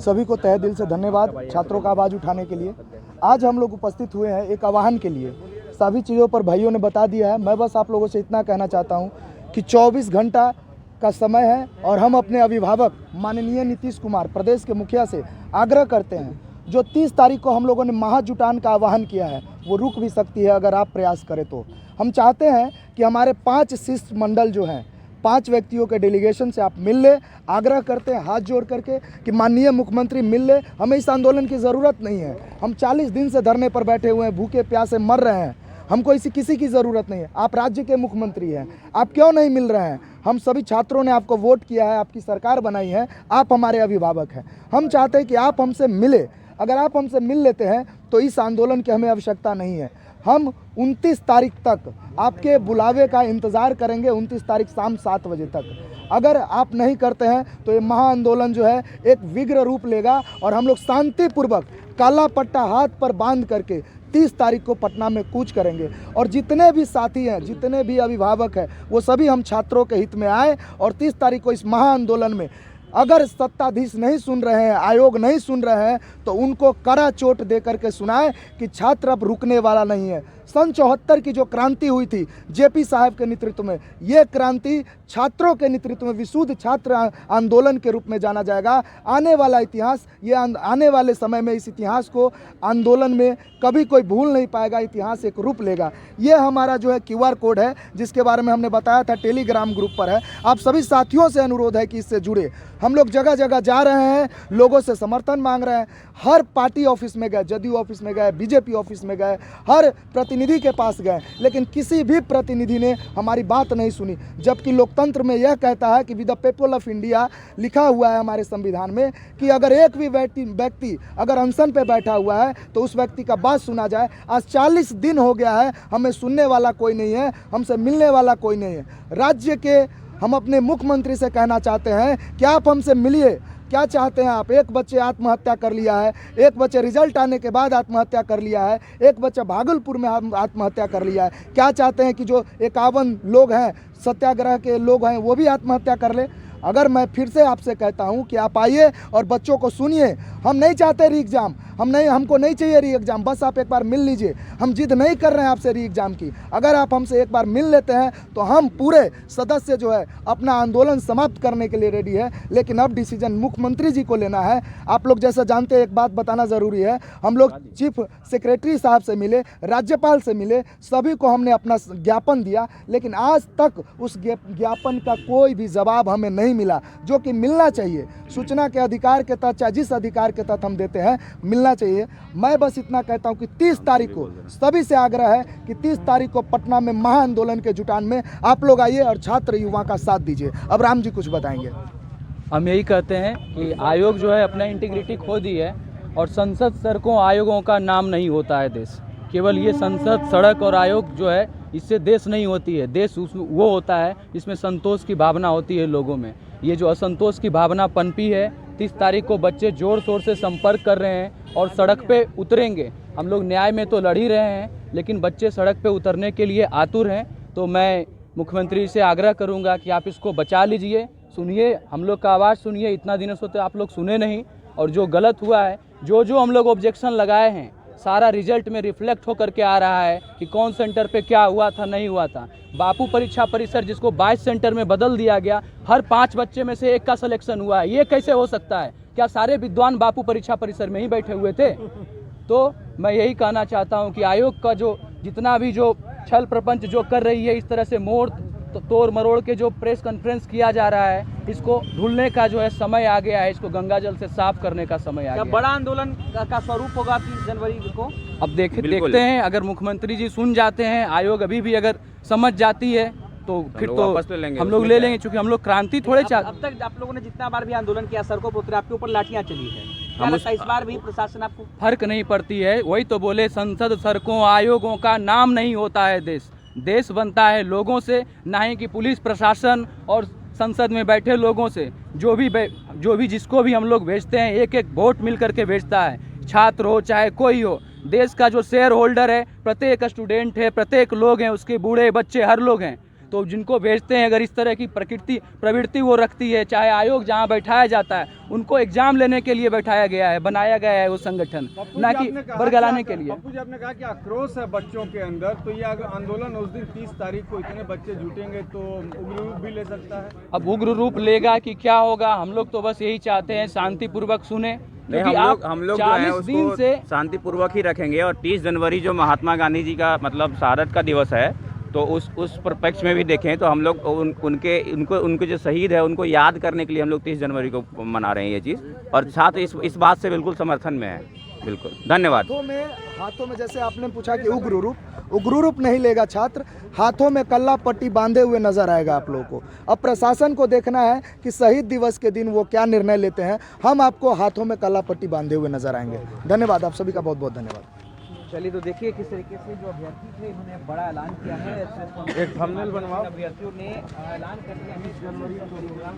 सभी को तहे दिल से धन्यवाद छात्रों का आवाज़ उठाने के लिए। आज हम लोग उपस्थित हुए हैं एक आह्वान के लिए। सभी चीज़ों पर भाइयों ने बता दिया है। मैं बस आप लोगों से इतना कहना चाहता हूं कि 24 घंटा का समय है और हम अपने अभिभावक माननीय नीतीश कुमार प्रदेश के मुखिया से आग्रह करते हैं, जो 30 तारीख को हम लोगों ने महाजुटान का आह्वान किया है वो रुक भी सकती है अगर आप प्रयास करें तो। हम चाहते हैं कि हमारे 5 शिष्टमंडल जो हैं, 5 व्यक्तियों के डेलीगेशन से आप मिल ले। आग्रह करते हैं हाथ जोड़ करके कि माननीय मुख्यमंत्री मिल ले। हमें इस आंदोलन की ज़रूरत नहीं है। हम 40 दिन से धरने पर बैठे हुए हैं, भूखे प्यासे मर रहे हैं। हमको किसी की ज़रूरत नहीं है। आप राज्य के मुख्यमंत्री हैं, आप क्यों नहीं मिल रहे हैं? हम सभी छात्रों ने आपको वोट किया है, आपकी सरकार बनाई है, आप हमारे अभिभावक हैं। हम चाहते हैं कि आप हमसे मिले। अगर आप हमसे मिल लेते हैं तो इस आंदोलन की हमें आवश्यकता नहीं है। हम 29 तारीख तक आपके बुलावे का इंतज़ार करेंगे, 29 तारीख शाम 7 बजे तक। अगर आप नहीं करते हैं तो ये महाआंदोलन जो है एक विग्र रूप लेगा और हम लोग शांतिपूर्वक काला पट्टा हाथ पर बांध करके 30 तारीख को पटना में कूच करेंगे। और जितने भी साथी हैं, जितने भी अभिभावक हैं, वो सभी हम छात्रों के हित में आए और 30 तारीख को इस महाआंदोलन में अगर सत्ताधीश नहीं सुन रहे हैं, आयोग नहीं सुन रहे हैं, तो उनको कड़ा चोट दे करके सुनाए कि छात्र अब रुकने वाला नहीं है। सन 74 की जो क्रांति हुई थी जेपी साहब के नेतृत्व में, ये क्रांति छात्रों के नेतृत्व में विशुद्ध छात्र आंदोलन के रूप में जाना जाएगा। आने वाला इतिहास, ये आने वाले समय में इस इतिहास को आंदोलन में कभी कोई भूल नहीं पाएगा। इतिहास एक रूप लेगा। ये हमारा जो है QR कोड है, जिसके बारे में हमने बताया था, टेलीग्राम ग्रुप पर है। आप सभी साथियों से अनुरोध है कि इससे जुड़े। हम लोग जगह जगह जा रहे हैं, लोगों से समर्थन मांग रहे हैं। हर पार्टी ऑफिस में गए, जदयू ऑफिस में गए, बीजेपी ऑफिस में गए, हर प्रतिनिधि के पास गए, लेकिन किसी भी प्रतिनिधि ने हमारी बात नहीं सुनी। जबकि लोकतंत्र में यह कहता है कि with the people of India लिखा हुआ है हमारे संविधान में कि अगर एक भी व्यक्ति अगर अनशन पे बैठा हुआ है तो उस व्यक्ति का बात सुना जाए। आज 40 दिन हो गया है, हमें सुनने वाला कोई नहीं है, हमसे मिलने वाला कोई नहीं है। राज्य के हम अपने मुख्यमंत्री से कहना चाहते हैं कि आप हमसे मिलिए। क्या चाहते हैं आप? एक बच्चे आत्महत्या कर लिया है, एक बच्चे रिजल्ट आने के बाद आत्महत्या कर लिया है, एक बच्चा भागलपुर में आत्महत्या कर लिया है। क्या चाहते हैं कि जो 51 लोग हैं, सत्याग्रह के लोग हैं, वो भी आत्महत्या कर ले? अगर मैं फिर से आपसे कहता हूं कि आप आइए और बच्चों को सुनिए। हम नहीं चाहते री एग्ज़ाम, हमको नहीं चाहिए री एग्ज़ाम, बस आप एक बार मिल लीजिए। हम जिद नहीं कर रहे हैं आपसे री एग्ज़ाम की। अगर आप हमसे एक बार मिल लेते हैं तो हम पूरे सदस्य जो है अपना आंदोलन समाप्त करने के लिए रेडी है। लेकिन अब डिसीजन मुख्यमंत्री जी को लेना है। आप लोग जैसा जानते हैं, एक बात बताना ज़रूरी है, हम लोग चीफ सेक्रेटरी साहब से मिले, राज्यपाल से मिले, सभी को हमने अपना ज्ञापन दिया, लेकिन आज तक उस ज्ञापन का कोई भी जवाब हमें नहीं मिला, जो कि मिलना चाहिए। सूचना के अधिकार के तहत, चाहे जिस अधिकार के तहत हम देते हैं, मिलना चाहिए। मैं बस इतना कहता हूं कि 30 तारीख को सभी से आग्रह है कि 30 तारीख को पटना में महाआंदोलन के जुटान में आप लोग आइए और छात्र युवा का साथ दीजिए। अब राम जी कुछ बताएंगे। हम यही कहते हैं कि आयोग जो है अपना इंटीग्रिटी खो दी है और संसद, सड़कों, आयोगों का नाम नहीं होता है देश। केवल ये संसद, सड़क और आयोग जो है, इससे देश नहीं होती है। देश वो होता है जिसमें संतोष की भावना होती है लोगों में। ये जो असंतोष की भावना पनपी है, 30 तारीख को बच्चे ज़ोर शोर से संपर्क कर रहे हैं और सड़क पे उतरेंगे। हम लोग न्याय में तो लड़ ही रहे हैं, लेकिन बच्चे सड़क पे उतरने के लिए आतुर हैं। तो मैं मुख्यमंत्री से आग्रह करूंगा कि आप इसको बचा लीजिए, सुनिए, हम लोग का आवाज़ सुनिए। इतना दिनों से तो आप लोग सुने नहीं, और जो गलत हुआ है, जो हम लोग ऑब्जेक्शन लगाए हैं, सारा रिजल्ट में रिफ्लेक्ट होकर के आ रहा है कि कौन सेंटर पे क्या हुआ था, नहीं हुआ था। बापू परीक्षा परिसर जिसको 22 सेंटर में बदल दिया गया, हर 5 बच्चे में से एक का सिलेक्शन हुआ है। ये कैसे हो सकता है? क्या सारे विद्वान बापू परीक्षा परिसर में ही बैठे हुए थे? तो मैं यही कहना चाहता हूँ कि आयोग का जो जितना भी जो छल प्रपंच जो कर रही है, इस तरह से तोड़ मरोड़ के जो प्रेस कॉन्फ्रेंस किया जा रहा है, इसको ढूंढने का जो है समय आ गया है। इसको गंगा जल से साफ करने का समय आ गया है। बड़ा आंदोलन का स्वरूप होगा 30 जनवरी को। अब देखते हैं, अगर मुख्यमंत्री जी सुन जाते हैं, आयोग अभी भी अगर समझ जाती है तो फिर तो हम लोग ले लेंगे, क्योंकि हम लोग क्रांति थोड़े चाहते। अब तक आप लोगों ने जितना बार भी आंदोलन किया, सड़कों पर उतरे, आपके ऊपर लाठियां चली है, क्या लगता है इस बार भी प्रशासन आपको? फर्क नहीं पड़ती है। वही तो बोले, संसद, सड़कों, आयोगों का नाम नहीं होता है देश बनता है लोगों से, ना ही कि पुलिस प्रशासन और संसद में बैठे लोगों से। जो भी जिसको भी हम लोग भेजते हैं, एक एक वोट मिल करके भेजता है, छात्र हो चाहे कोई हो। देश का जो शेयर होल्डर है, प्रत्येक स्टूडेंट है, प्रत्येक लोग हैं, उसके बूढ़े बच्चे हर लोग हैं। तो जिनको भेजते हैं, अगर इस तरह की प्रवृत्ति वो रखती है, चाहे आयोग जहाँ बैठाया जाता है उनको एग्जाम लेने के लिए बैठाया गया है, बनाया गया है वो संगठन, ना कि बरगलाने के लिए। पप्पू जी, आपने कहा कि आक्रोश है बच्चों के अंदर, तो ये आंदोलन उस दिन 30 तारीख को इतने बच्चे जुटेंगे तो उग्र रूप भी ले सकता है। अब उग्र रूप लेगा कि क्या होगा, हम लोग तो बस यही चाहते हैं शांतिपूर्वक सुने, नहीं, क्योंकि हम लोग जो है 40 दिन उसको से शांतिपूर्वक ही रखेंगे। और 30 जनवरी जो महात्मा गांधी जी का मतलब शहादत का दिवस है, तो उस परिप्रेक्ष्य में भी देखें तो हम लोग उनके जो शहीद है उनको याद करने के लिए हम लोग 30 जनवरी को मना रहे हैं ये चीज़, और छात्र इस बात से बिल्कुल समर्थन में है। बिल्कुल, धन्यवाद। हाथों में जैसे आपने पूछा कि उग्र रूप नहीं लेगा छात्र, हाथों में कल्ला पट्टी बांधे हुए नजर आएगा आप लोगों को। अब प्रशासन को देखना है कि शहीद दिवस के दिन वो क्या निर्णय लेते हैं। हम आपको हाथों में कल्ला पट्टी बांधे हुए नजर आएंगे। धन्यवाद, आप सभी का बहुत बहुत धन्यवाद। चलिए, तो देखिए किस तरीके से जो अभ्यर्थी थे उन्होंने बड़ा ऐलान किया है। एक थंबनेल बनवाओ। अभ्यर्थियों ने ऐलान कर दिया है 20 जनवरी को प्रोग्राम